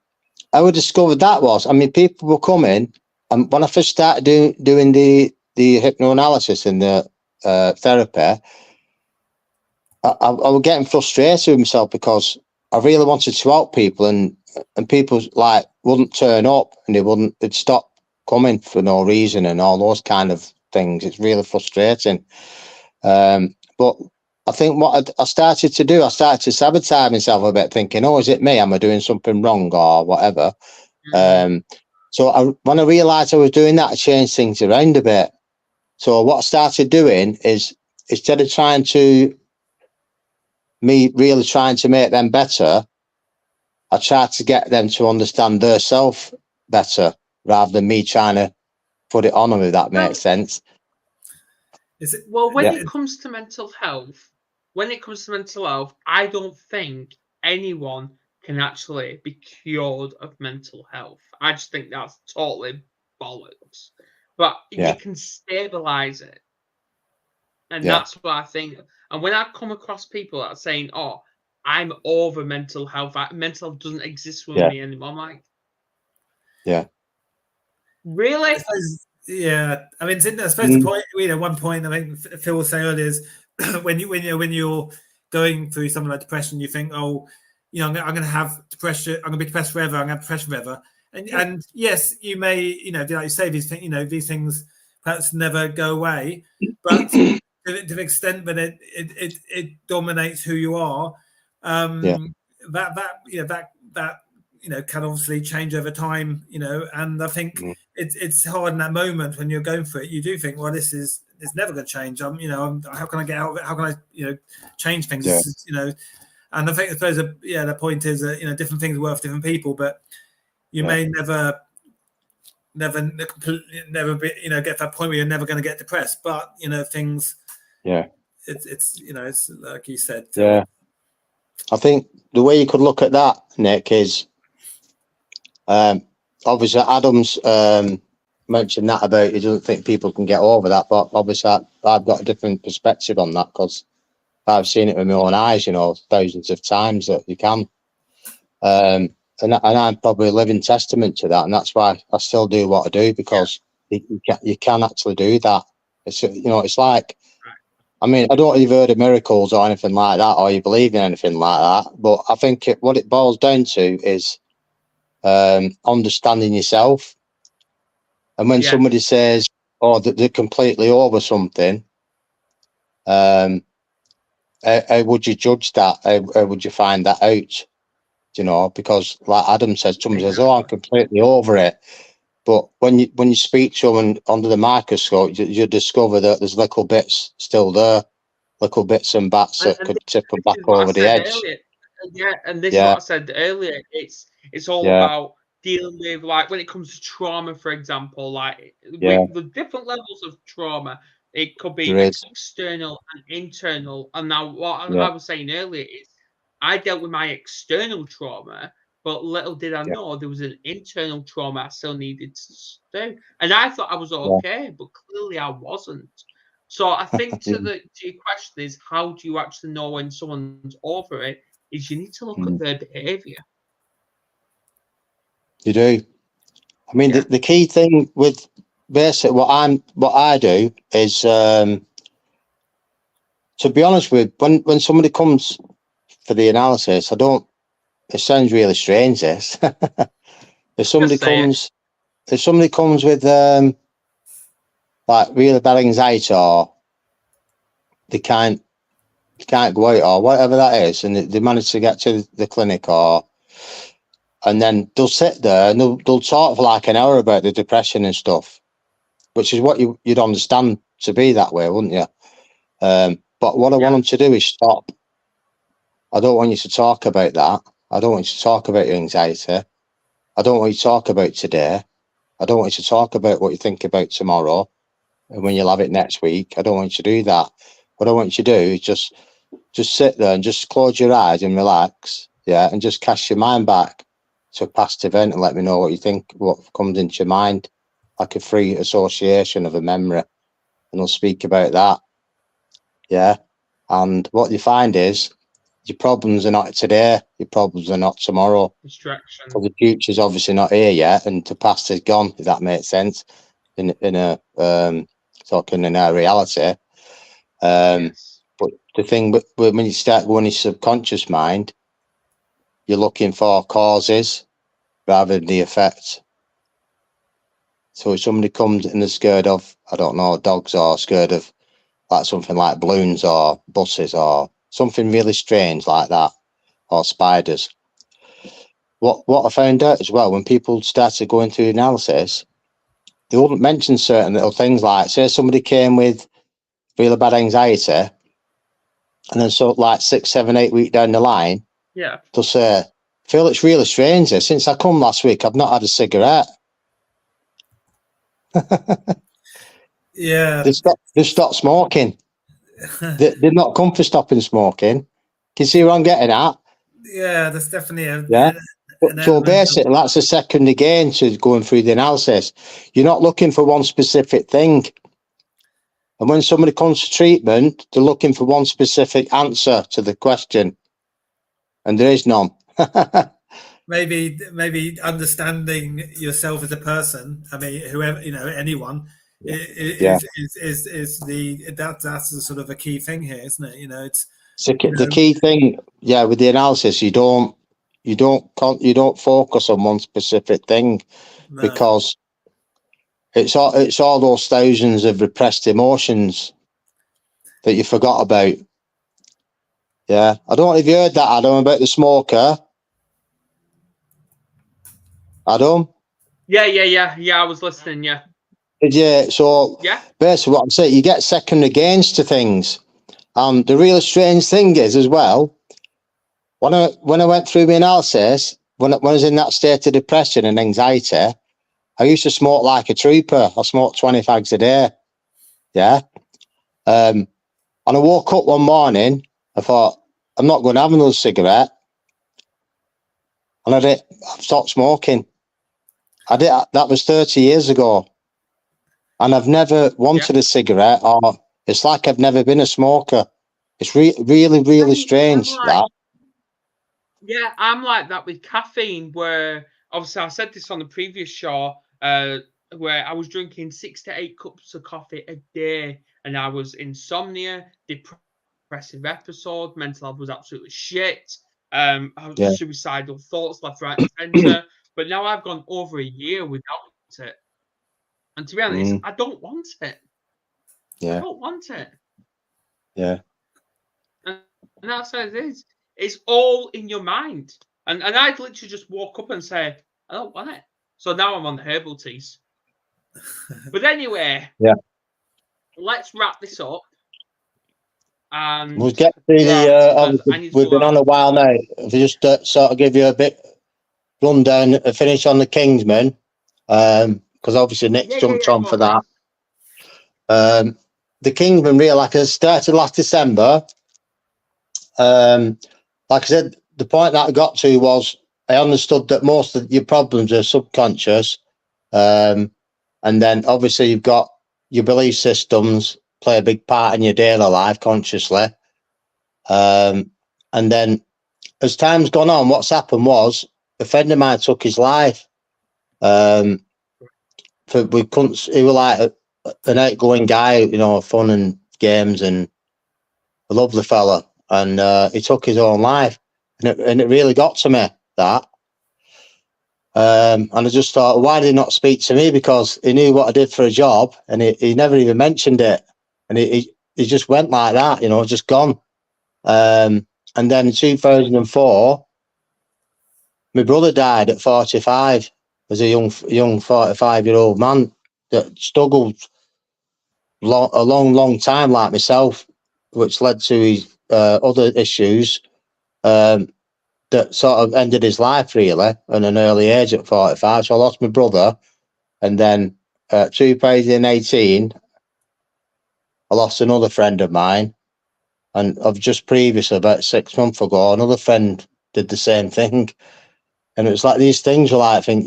how I discovered that was, I mean, people were coming, and when I first started doing the hypnoanalysis and the therapy, I was getting frustrated with myself because I really wanted to help people, and people like wouldn't turn up, and they'd stop coming for no reason and all those kind of things. It's really frustrating. But I think what I started to do, I started to sabotage myself a bit, thinking, oh, is it me? Am I doing something wrong or whatever? So when I realised I was doing that, I changed things around a bit. So what I started doing is, instead of trying to make them better, I tried to get them to understand their self better rather than me trying to put it on them, if that makes sense. Well, when it comes to mental health, I don't think anyone can actually be cured of mental health. I just think that's totally bollocks. But you can stabilize it. And that's what I think. And when I come across people that are saying, oh, I'm over mental health, mental health doesn't exist with me anymore, I'm like, really? Yeah, I mean, I suppose the point, one point I think Phil was saying earlier is when you're going through something like depression, you think, oh, I'm going to have depression, I'm going to be depressed forever, I'm going to have depression forever, and yes, you may, like you say, these things perhaps never go away, but to the extent that it dominates who you are, that can obviously change over time, and I think it's hard in that moment when you're going through it. You do think, well, it's never going to change. How can I get out of it? How can I, change things? And I think, I suppose, the point is that, different things are worth different people, but you may never be, get to that point where you're never going to get depressed. But things, it's like you said. I think the way you could look at that, Nick, is obviously Adam's mentioned that about he doesn't think people can get over that, but obviously I've got a different perspective on that because I've seen it with my own eyes, thousands of times that you can. And I'm probably a living testament to that, and that's why I still do what I do, because you can actually do that. It's it's like, I mean, I don't know if you've heard of miracles or anything like that, or you believe in anything like that, but I think what it boils down to is understanding yourself. And when somebody says, oh, that they're completely over something, how would you judge that? How would you find that out? Because like Adam says, somebody says, oh, I'm completely over it. But when you speak to them under the microscope, you discover that there's little bits still there, little bits and bats that could tip them back over the edge. And this is what I said earlier. It's all about dealing with, like, when it comes to trauma, for example, like with the different levels of trauma. It could be external and internal. And now what I was saying earlier is I dealt with my external trauma, but little did I know there was an internal trauma I still needed to do. And I thought I was okay, but clearly I wasn't. So I think to your question is, how do you actually know when someone's over it? Is you need to look at their behaviour. You do. I mean, the key thing with basically what I do is, to be honest with, when somebody comes for the analysis, it sounds really strange, this. if somebody comes with like really bad anxiety, or they can't go out or whatever that is, and they manage to get to the clinic, and then they'll sit there and they'll talk for like an hour about the depression and stuff, which is what you'd understand to be that way, wouldn't you? But what I want them to do is stop. I don't want you to talk about that. I don't want you to talk about your anxiety. I don't want you to talk about today. I don't want you to talk about what you think about tomorrow and when you'll have it next week. I don't want you to do that. What I want you to do is just sit there and just close your eyes and relax, and just cast your mind back to a past event and let me know what you think, what comes into your mind, like a free association of a memory, and I'll speak about that. And what you find is your problems are not today, your problems are not tomorrow. Distraction. So the future's obviously not here yet, and the past is gone, if that makes sense, in a talking in our reality. But the thing, but when you start going in your subconscious mind, you're looking for causes rather than the effects. So if somebody comes and is scared of, I don't know, dogs, or scared of like something like balloons or buses or something really strange like that, or spiders. What I found out as well, when people started going through analysis, they wouldn't mention certain little things like, say somebody came with really bad anxiety, and then so like 6, 7, 8 weeks down the line, Yeah. they'll say, Phil, it's really strange. Since I come last week, I've not had a cigarette. Yeah. They stopped smoking. They're not come for stopping smoking. Can you see where I'm getting at? Yeah, there's definitely an So element basically, that's a second again to going through the analysis. You're not looking for one specific thing. And when somebody comes to treatment, they're looking for one specific answer to the question. And there is none. maybe understanding yourself as a person. I mean, whoever, anyone Yeah. is that's the sort of a key thing here, isn't it? It's The key thing, with the analysis, you don't focus on one specific thing, no. because it's all those thousands of repressed emotions that you forgot about. Yeah, I don't know if you heard that, Adam, about the smoker. Adam? Yeah. I was listening. Yeah. Yeah. So basically, what I'm saying, you get second against to things. The really strange thing is as well, when I went through my analysis, when I was in that state of depression and anxiety, I used to smoke like a trooper. I smoked 20 fags a day. Yeah. And I woke up one morning, I thought, I'm not going to have another cigarette. And I stopped smoking. That was 30 years ago. And I've never wanted a cigarette, or it's like I've never been a smoker. It's really strange, that. Yeah, I'm like that with caffeine, where obviously I said this on the previous show, where I was drinking 6 to 8 cups of coffee a day, and I was insomnia, depressive episode, mental health was absolutely shit. I was suicidal thoughts left, right, and centre. But now I've gone over a year without it, and to be honest, I don't want it. Yeah. I don't want it. Yeah. And that's how it is. It's all in your mind. And I'd literally just walk up and say, I don't want it. So now I'm on herbal teas. But anyway, let's wrap this up. And we'll get through we've been on a while now. If I just sort of give you a bit rundown, a finish on the Kingsmen, because obviously Nick's jumped on for that. The Kingsmen, really, like I started last December. Like I said, the point that I got to was I understood that most of your problems are subconscious. And then obviously you've got your belief systems play a big part in your daily life consciously. And then as time's gone on, what's happened was a friend of mine took his life. He was like an outgoing guy, fun and games, and a lovely fella. And he took his own life, and it really got to me, that. And I just thought, why did he not speak to me? Because he knew what I did for a job, and he never even mentioned it. And he just went like that, just gone. And then in 2004, my brother died at 45 as a young 45-year-old man that struggled a long time like myself, which led to his other issues that sort of ended his life really at an early age at 45. So I lost my brother, and then 2018 I lost another friend of mine, and I've just previously, about 6 months ago, another friend did the same thing. And it was like these things were like, playing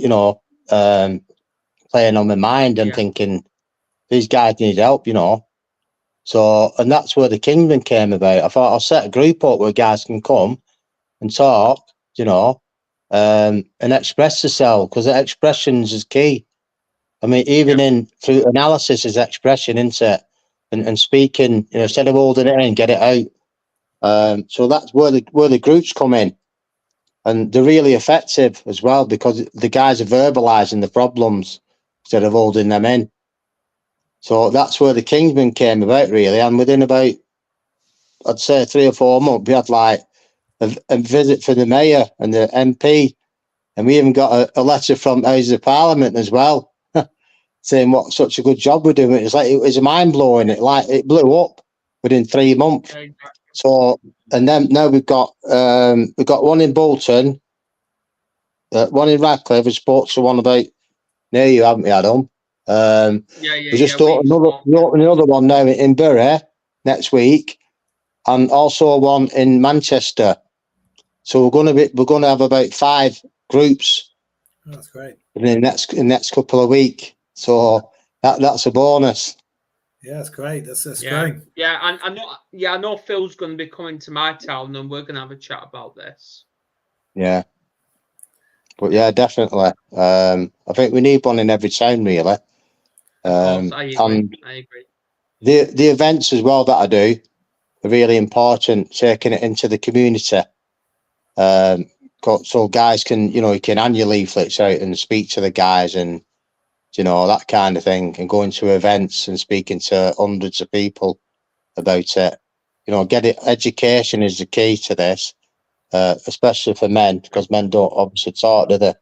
on my mind and thinking, these guys need help, So, and that's where the Kingsmen came about. I thought I'll set a group up where guys can come and talk, and express themselves, because expressions is key. I mean, even through analysis is expression, isn't it? And speaking, instead of holding it in, get it out. So that's where the groups come in, and they're really effective as well because the guys are verbalising the problems instead of holding them in. So that's where the Kingsmen came about, really. And within about, I'd say, 3 or 4 months, we had like a visit for the mayor and the MP, and we even got a letter from House of Parliament as well, saying what such a good job we're doing. It's like it was mind blowing. It blew up within 3 months. So, and then now we've got one in Bolton, one in Radcliffe. We spoke to one about near you, haven't we, Adam? We just opened another one now in Bury next week, and also one in Manchester. So we're going to have about 5 groups. Oh, that's great. In the next couple of weeks. So that's a bonus. Yeah, that's great. That's Yeah, great. yeah, and I know Phil's going to be coming to my town, and we're going to have a chat about this. Yeah, but yeah, definitely. I think we need one in every town, really. Of course, I agree. And I agree. the events as well that I do are really important. Taking it into the community, so guys can you can hand your leaflets out and speak to the guys and that kind of thing, and going to events and speaking to hundreds of people about it. Get it. Education is the key to this, especially for men, because men don't obviously talk, do they?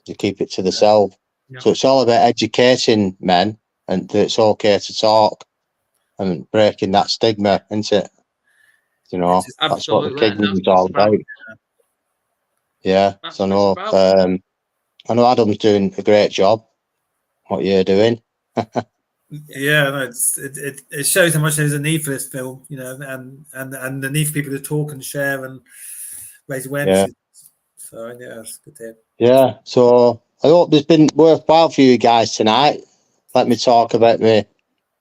They keep it to themselves. No. So it's all about educating men, and that it's okay to talk and breaking that stigma, isn't it? That's what the Kingsmen is all about. Yeah. That's So I know Adam's doing a great job. What you're doing. Yeah, no, it shows how much there's a need for this film, and the need for people to talk and share and raise awareness. Yeah. So yeah, it's good to hear. Yeah. So I hope it's been worthwhile for you guys tonight. Let me talk about me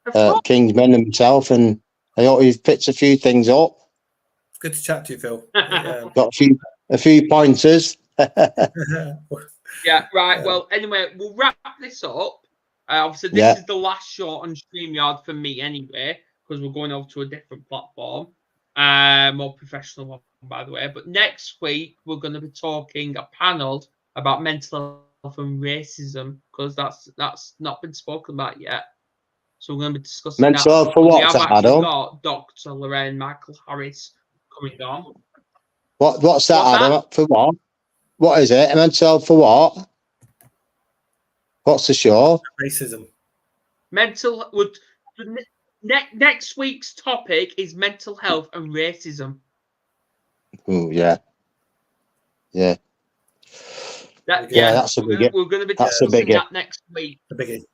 Kingsmen and myself, and I hope you've picked a few things up. Good to chat to you, Phil. Yeah. Got a few pointers. Yeah, right. Well, anyway, we'll wrap this up. Obviously, this is the last show on StreamYard for me anyway, because we're going over to a different platform, more professional one, by the way. But next week, we're going to be talking a panel about mental health and racism, because that's not been spoken about yet. So we're going to be discussing mental that. health for what? We have actually got Dr. Lorraine Michael Harris coming on. What's that, Adam? That? For what? What is it? Mental health for what? What's the show? Racism. Next week's topic is mental health and racism. Oh yeah. Yeah. That's a biggie. We're going to be discussing that next week. A biggie.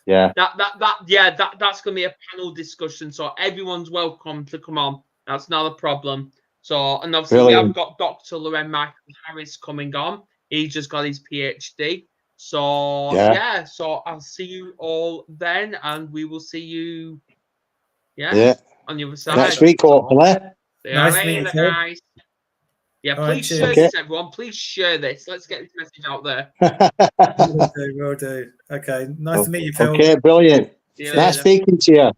Yeah. That's going to be a panel discussion, so everyone's welcome to come on. That's not a problem. So, and obviously we have got Dr. Lorraine Michael Harris coming on. He's just got his PhD. So so I'll see you all then, and we will see you on the other side. Next week, hopefully. Nice to meet you, guys. Yeah, all please right, share this, everyone. Please share this. Let's get this message out there. Will do. Okay. Nice to meet you, Phil. Okay, brilliant. Nice speaking to you.